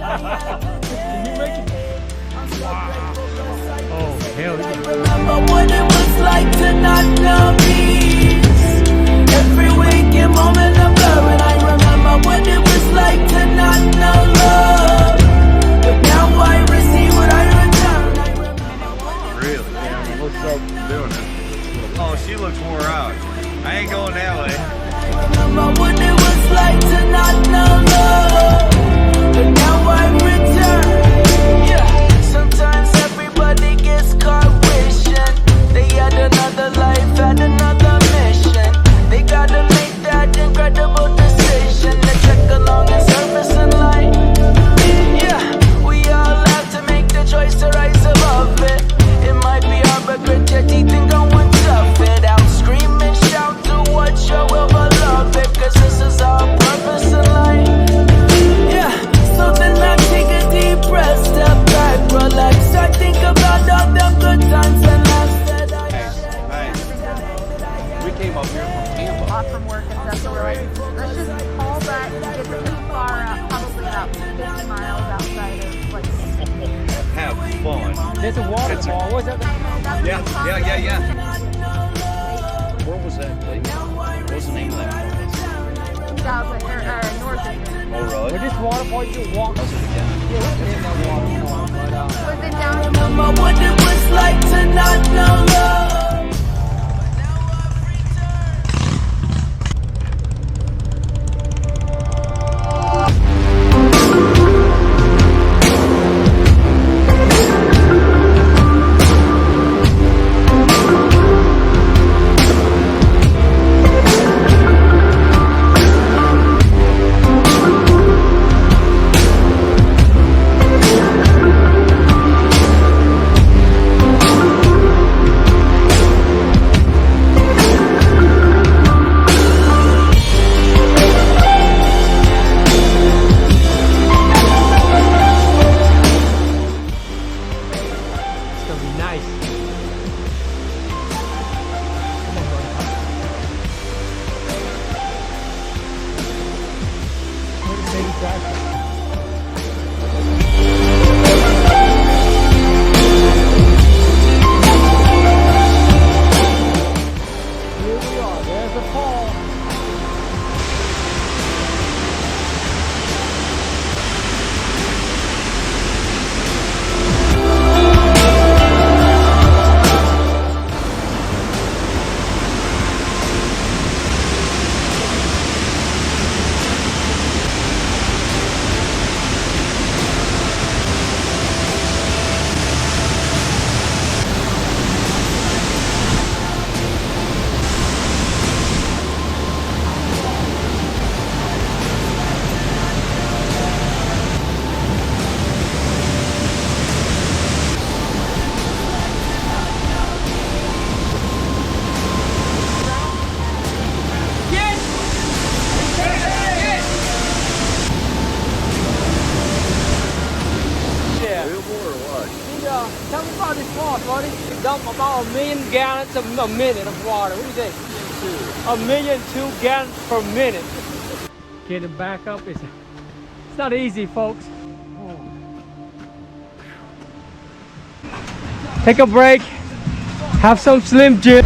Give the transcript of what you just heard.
you make it? Wow. Oh, hell yeah. Remember what it was like to not know peace. Every waking moment of blurring. I remember what it was like to not know love. But now I receive what I return. I remember what it was Really? like to What's up doing it? Oh, she looks wore out. I ain't going that way. I remember what it was like to not know love. But now I return. Yeah. Sometimes everybody gets caught wishing they had another life, had another mission. They gotta make that incredible decision to check along and service in life. Yeah, we all have to make the choice to rise above it. It might be hard, but grit your teeth and go and tough it out. Scream and shout to what your will, but love it, cause this is our purpose in life. Yeah, so then I take a deep breath, step back, relax. I think about all the good times and laughs that I Hey, we came up here from Tampa. Off from work and stuff, so we're like, let's just haul back and get pretty far out, probably about 50 miles outside of like. Have fun. There's a waterfall. What's that? Yeah. Where was that place? What was the name of that place? South or north of it. Oh, really? With this waterfall, you can walk. That's what we got. Yeah, we can hit that waterfall, but Was it down? remember what it was like to not know love. Tell me about this water, buddy. You dump about 1 million gallons a minute of water. What do you think? 1,000,002 gallons per minute. Getting back up is it's not easy, folks. Take a break. Have some Slim Jim.